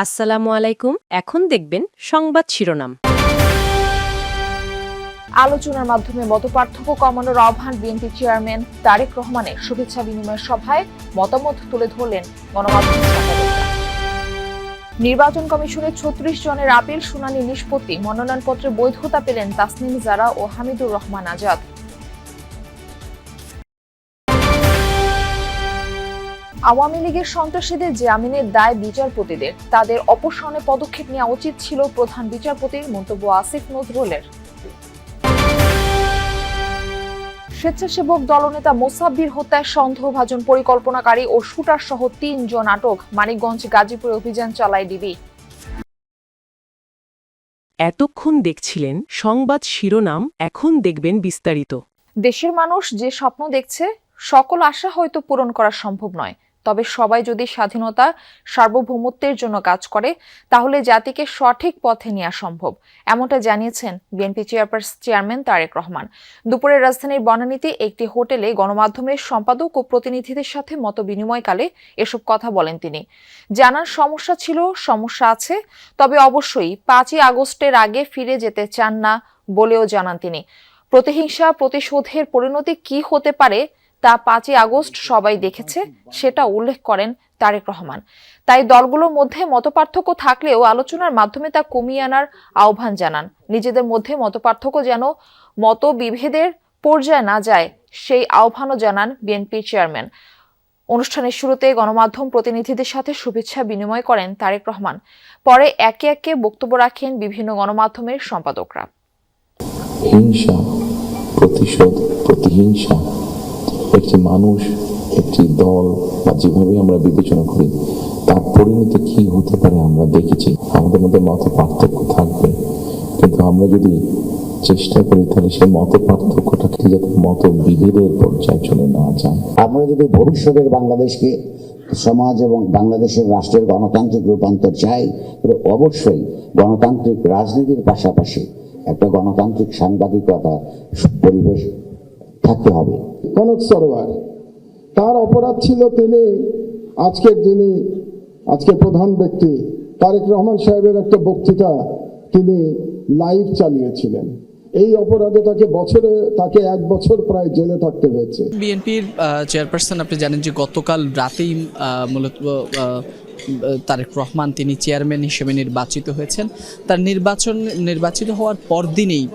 আসসালামু আলাইকুম। এখন দেখবেন সংবাদ শিরোনাম। আলোচনার মাধ্যমে মতপার্থক্য কমানোর আহ্বান বিএনপি চেয়ারম্যান তারেক রহমানের। শুভেচ্ছা বিনিময় সভায় মতামত তুলে ধরলেন গণমাধ্যম সাংবাদিকরা। নির্বাচন কমিশনের ৩৬ জনের আপিল শুনানি নিষ্পত্তি। মনোনয়নপত্রে বৈধতা পেলেন তাসনিম জারা ও হামিদুর রহমান আজাদ। আওয়ামী লীগের সন্ত্রাসীদের জামিনের দায় বিচারপতিদের, তাদের অপসারণে পদক্ষেপ নেওয়া উচিত ছিল প্রধান বিচারপতির, মন্তব্য আসিফ নজরুলের। স্বেচ্ছাসেবক দলনেতা মোসাব্বির হত্যায় সন্দেহভাজন পরিকল্পনাকারী ও শুটার সহ ৩ জন আটক। মানিকগঞ্জ গাজীপুরে অভিযান চালায় ডিবি। এতক্ষণ দেখছিলেন সংবাদ শিরোনাম, এখন দেখবেন বিস্তারিত। দেশের মানুষ যে স্বপ্ন দেখছে, সকল আশা হয়তো পূরণ করা সম্ভব নয়, তবে সবাই যদি স্বাধীনতা সার্বভৌমত্বের জন্য কাজ করে তাহলে জাতিকে সঠিক পথে নেওয়া সম্ভব, এমনটা জানিয়েছেন বিএনপি চেয়ারম্যান তারেক রহমান। দুপুরে রাজধানীর বনানীতে একটি হোটেলে গণমাধ্যমের সম্পাদক ও প্রতিনিধিদের সাথে মত বিনিময়কালে এসব কথা বলেন তিনি। জানান, সমস্যা ছিল, সমস্যা আছে, তবে অবশ্যই ৫ই আগস্টের আগে ফিরে যেতে চান না বলেও জানান তিনি। প্রতিহিংসা প্রতিশোধের পরিণতি কি হতে পারে তা ৫ই আগস্ট সবাই দেখেছে, সেটা উল্লেখ করেন তারেক রহমান। তাই দলগুলোর মধ্যে মতপার্থক্য থাকলেও আলোচনার মাধ্যমে তা কমিয়ে আনার আহ্বান জানান। নিজেদের মধ্যে মতপার্থক্য যেন মতবিভেদের পর্যায়ে না যায়, সেই আহ্বানও জানান বিএনপির চেয়ারম্যান। অনুষ্ঠানের শুরুতে গণমাধ্যম প্রতিনিধিদের সাথে শুভেচ্ছা বিনিময় করেন তারেক রহমান। পরে একে একে বক্তব্য রাখেন বিভিন্ন গণমাধ্যমের সম্পাদকরা। হিংসা, প্রতিশোধ, প্রতিহিংসা একটি মানুষ, একটি দল বা যেভাবে আমরা বিবেচনা করি তার পরিণতি কি হতে পারে আমরা দেখেছি। আমাদের মধ্যে মত পার্থক্য থাকবে, কিন্তু আমরা যদি চেষ্টা করি তাহলে সেই মত পার্থক্যটাকে যাতে মত বিভেদের পর্যায়ে চলে না যায়। আমরা যদি ভবিষ্যতের বাংলাদেশকে সমাজ এবং বাংলাদেশের রাষ্ট্রের গণতান্ত্রিক রূপান্তর চাই, তবে অবশ্যই গণতান্ত্রিক রাজনীতির পাশাপাশি একটা গণতান্ত্রিক সাংবাদিকতা পরিবেশ থাকতে হবে। কনক সরোয়ার, তার অপরাধ ছিল তিনি আজকে প্রধান ব্যক্তি তারেক রহমান সাহেবের একটা বক্তৃতা তিনি লাইভ চালিয়েছিলেন। এই অপরাধে তাকে 1 বছর প্রায় জেলে থাকতে হয়েছে। বিএনপির চেয়ারপারসন, আপনি জানেন যে গতকাল রাতেই মূলত তারেক রহমান তিনি চেয়ারম্যান হিসেবে নির্বাচিত হয়েছেন। তার নির্বাচিত হওয়ার পরদিনেই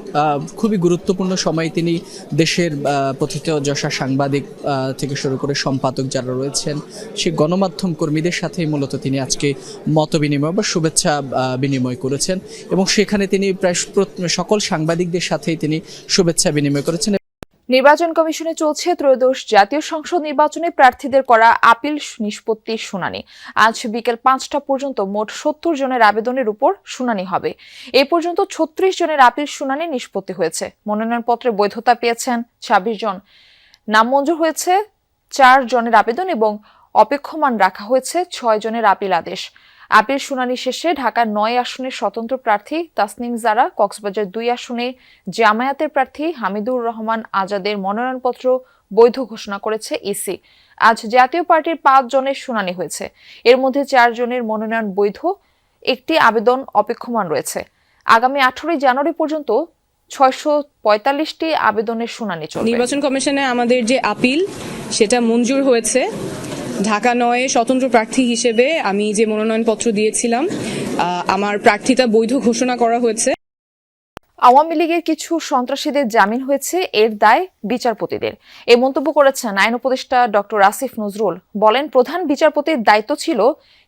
খুবই গুরুত্বপূর্ণ সময়ে তিনি দেশের প্রথিতযশা সাংবাদিক থেকে শুরু করে সম্পাদক যারা রয়েছেন সেই গণমাধ্যম কর্মীদের সাথেই মূলত তিনি আজকে মত বিনিময় বা শুভেচ্ছা বিনিময় করেছেন, এবং সেখানে তিনি প্রায় সকল সাংবাদিকদের সাথেই তিনি শুভেচ্ছা বিনিময় করেছেন। নির্বাচন কমিশনে চলছে ত্রয়োদশ জাতীয় সংসদ নির্বাচনে প্রার্থীদের করা আপিল নিষ্পত্তির শুনানি। আজ বিকেল ৫টা পর্যন্ত মোট ৭০ জনের আবেদনের উপর শুনানি হবে। এই পর্যন্ত ৩৬ জনের আপিল শুনানি নিষ্পত্তি হয়েছে। মনোনয়নপত্রে বৈধতা পেয়েছেন ২৬ জন। নাম মঞ্জুর হয়েছে ৪ জনের আবেদন এবং অপেক্ষমান রাখা হয়েছে ৬ জনের আপিল আদেশ। আপিল শুনানি শেষে ঢাকার ৯ আসনের স্বতন্ত্র প্রার্থী তাসনিম জারা, কক্সবাজার ২ আসনে জামায়াতের প্রার্থী হামিদুর রহমান আজাদের মনোনয়নপত্র বৈধ ঘোষণা করেছে ইসি। আজ জাতীয় পার্টির ৫ জনের শুনানি হয়েছে। এর মধ্যে ৪ জনের মনোনয়ন বৈধ, একটি আবেদন অপেক্ষমান রয়েছে। আগামী ১৮ জানুয়ারি পর্যন্ত ৬৪৫টি আবেদনের শুনানি চলবে। নির্বাচন কমিশনে আমাদের যে আপিল সেটা মঞ্জুর হয়েছে। ঢাকা ৯ স্বতন্ত্র প্রার্থী হিসেবে আমি যে মনোনয়নপত্র দিয়েছিলাম, আমার প্রার্থিতা বৈধ ঘোষণা করা হয়েছে। আওয়ামী লীগের কিছু সন্ত্রাসীদের জামিন হয়েছে, এর দায় বিচারপতিদের। এই মন্তব্য করেছেন আইন উপদেষ্টা ডক্টর আসিফ নজরুল। বলেন, প্রধান বিচারপতির দায়িত্ব ছিল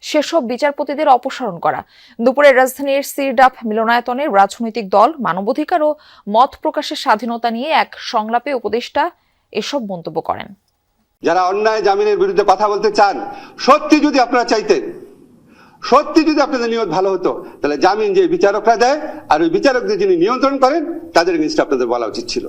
সেসব বিচারপতিদের অপসারণ করা। দুপুরে রাজধানীর সিরডাপ মিলনায়তনের রাজনৈতিক দল, মানবাধিকার ও মত প্রকাশের স্বাধীনতা নিয়ে এক সংলাপে উপদেষ্টা এসব মন্তব্য করেন। যারা অন্যায় জামিনের বিরুদ্ধে কথা বলতে চান, সত্যি যদি আপনারা চাইতেন, সত্যি যদি আপনাদের নিয়ত ভালো হতো, তাহলে জামিন যে বিচারকরা দেয় আর ওই বিচারকদের যিনি নিয়ন্ত্রণ করেন তাদের এগেইনস্টে আপনাদের বলা উচিত ছিল।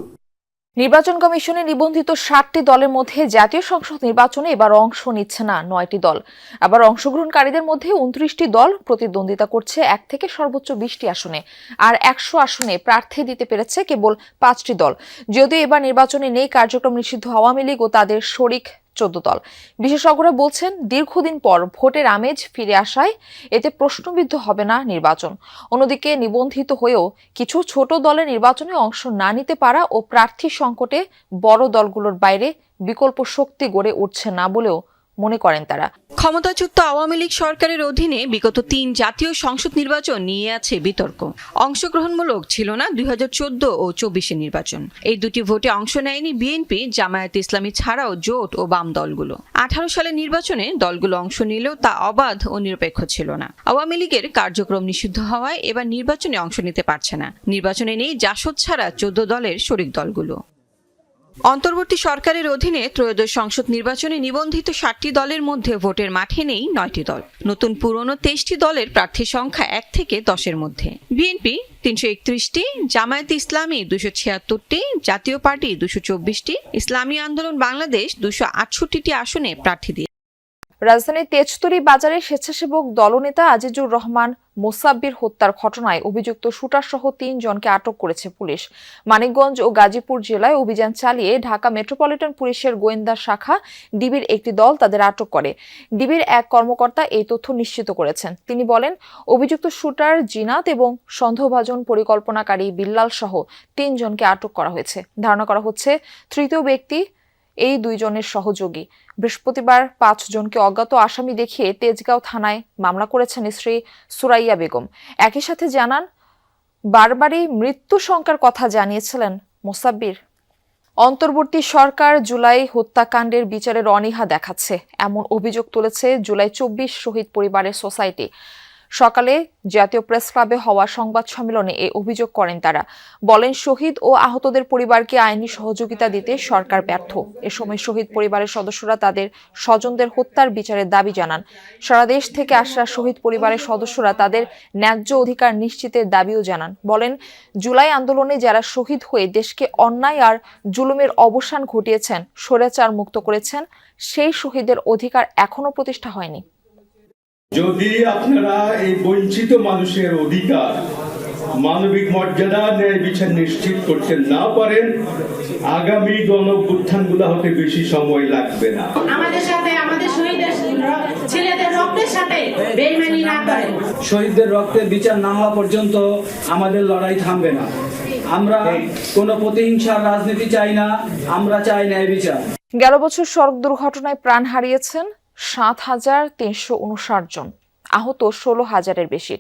নির্বাচন কমিশনে নিবন্ধিত ৬০টি দলের মধ্যে জাতীয় সংসদ নির্বাচনে এবার অংশ নিচ্ছে না ৯টি দল। আবার অংশগ্রহণকারীদের মধ্যে ২৯টি দল প্রতিদ্বন্দ্বিতা করছে ১ থেকে সর্বোচ্চ ২০টি আসনে, আর ১০০ আসনে প্রার্থী দিতে পেরেছে কেবল ৫টি দল। যদিও এবার নির্বাচনে নেই কার্যক্রম নিষিদ্ধ আওয়ামী লীগ ও তাদের শরিক 14 দল। বিশেষজ্ঞরা বলছেন, দীর্ঘদিন পর ভোটের আমেজ ফিরে আসায় এতে প্রশ্নবিদ্ধ হবে না নির্বাচন। অন্যদিকে নিবন্ধিত হয়েও কিছু ছোট দলের নির্বাচনে অংশ না নিতে পারা ও প্রার্থী সংকটে বড় দলগুলোর বাইরে বিকল্প শক্তি গড়ে উঠছে না বলেও মনে করেন তারা। ক্ষমতাচ্যুত আওয়ামী লীগ সরকারের অধীনে বিগত 3 জাতীয় সংসদ নির্বাচন নিয়ে আছে বিতর্ক। অংশগ্রহণমূলক ছিল না 2014 ও 24 নির্বাচন। এই দুটি ভোটে অংশ নেয়নি বিএনপি, জামায়াতে ইসলামী ছাড়াও জোট ও বাম দলগুলো। 18 সালের নির্বাচনে দলগুলো অংশ নিলেও তা অবাধ ও নিরপেক্ষ ছিল না। আওয়ামী লীগের কার্যক্রম নিষিদ্ধ হওয়ায় এবার নির্বাচনে অংশ নিতে পারছে না। নির্বাচনে নেই জাসদ ছাড়া 14 দলের শরিক দলগুলো। অন্তর্বর্তী সরকারের অধীনে ত্রয়োদশ সংসদ নির্বাচনে নিবন্ধিত 60টি দলের মধ্যে ভোটের মাঠে নেই 9টি দল। নতুন পুরনো 23টি দলের প্রার্থীর সংখ্যা 1 থেকে 10-এর মধ্যে। বিএনপি 331টি, জামায়াতে ইসলামী 276টি, জাতীয় পার্টি 224টি, ইসলামী আন্দোলন বাংলাদেশ 268টি আসনে প্রার্থী দিয়ে। রাজধানীর তেজতুরী বাজারে স্বেচ্ছাসেবক দলনেতা আজিজুর রহমান মোসাব্বির হত্যার ঘটনায় অভিযুক্ত শুটার সহ 3 জনকে আটক করেছে পুলিশ। মানিকগঞ্জ ও গাজীপুর জেলায় অভিযান চালিয়ে ঢাকা মেট্রোপলিটন পুলিশের গোয়েন্দা শাখা ডিবির একটি দল তাদের আটক করে। ডিবির এক কর্মকর্তা এই তথ্য নিশ্চিত করেছেন। তিনি বলেন, অভিযুক্ত শুটার জিনাত এবং সন্দেহভাজন পরিকল্পনাকারী বিল্লাল সহ 3 জনকে আটক করা হয়েছে। ধারণা করা হচ্ছে তৃতীয় ব্যক্তি এই 2 জনের সহযোগী। বৃহস্পতিবার 5 জনকে অজ্ঞাত আসামি দেখিয়ে তেজগাঁও থানায় মামলা করেছেন স্ত্রী সুরাইয়া বেগম। একই সাথে জানান, বারবারই মৃত্যু শঙ্কার কথা জানিয়েছিলেন মোসাব্বির। অন্তর্বর্তী সরকার জুলাই হত্যাকাণ্ডের বিচারের অনীহা দেখাচ্ছে, এমন অভিযোগ তুলেছে জুলাই 24 শহীদ পরিবারের সোসাইটি। সকালে জাতীয় প্রেস ক্লাবে হওয়া সংবাদ সম্মেলনে এই অভিযোগ করেন তারা। বলেন, শহীদ ও আহতদের পরিবারকে আইনি সহযোগিতা দিতে সরকার ব্যর্থ। এ সময় শহীদ পরিবারের সদস্যরা তাদের স্বজনদের হত্যার বিচারের দাবি জানান। সারা দেশ থেকে আসা শহীদ পরিবারের সদস্যরা তাদের ন্যায্য অধিকার নিশ্চিতের দাবিও জানান। বলেন, জুলাই আন্দোলনে যারা শহীদ হয়ে দেশকে অন্যায় আর জুলুমের অবসান ঘটিয়েছেন, স্বৈরাচার মুক্ত করেছেন, সেই শহীদের অধিকার এখনো প্রতিষ্ঠা হয়নি। যদি আপনারা এই বঞ্চিত মানুষের অধিকার, মানবিক মর্যাদা, ন্যায় বিচার নিশ্চিত করতে না পারেন, আগামী গণঅভ্যুত্থানগুলো হতে বেশি সময় লাগবে না। আমাদের সাথে, আমাদের শহীদের ছেলেদের রক্তের সাথে বেইমানি না করেন। শহীদদের রক্তের বিচার না হওয়া পর্যন্ত আমাদের লড়াই থামবে না। আমরা কোনো প্রতিহিংসার রাজনীতি চাই না, আমরা চাই ন্যায় বিচার। গেল বছর সড়ক দুর্ঘটনায় প্রাণ হারিয়েছেন 7,359 জন, আহত 16,000-এর বেশি।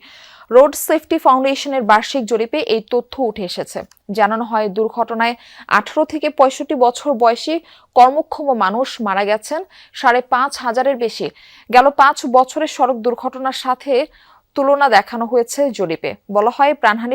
রোড সেফটি ফাউন্ডেশনের বার্ষিক জরিপে এই তথ্য উঠে এসেছে। জানানো হয়, দুর্ঘটনায় 18 থেকে 65 বছর বয়সী কর্মক্ষম মানুষ মারা গেছেন 5,500-এর বেশি। গেল 5 বছরের সড়ক দুর্ঘটনার সাথে তুলনা দেখানো হয়েছে জরিপে। বলা হয়, প্রাণহানি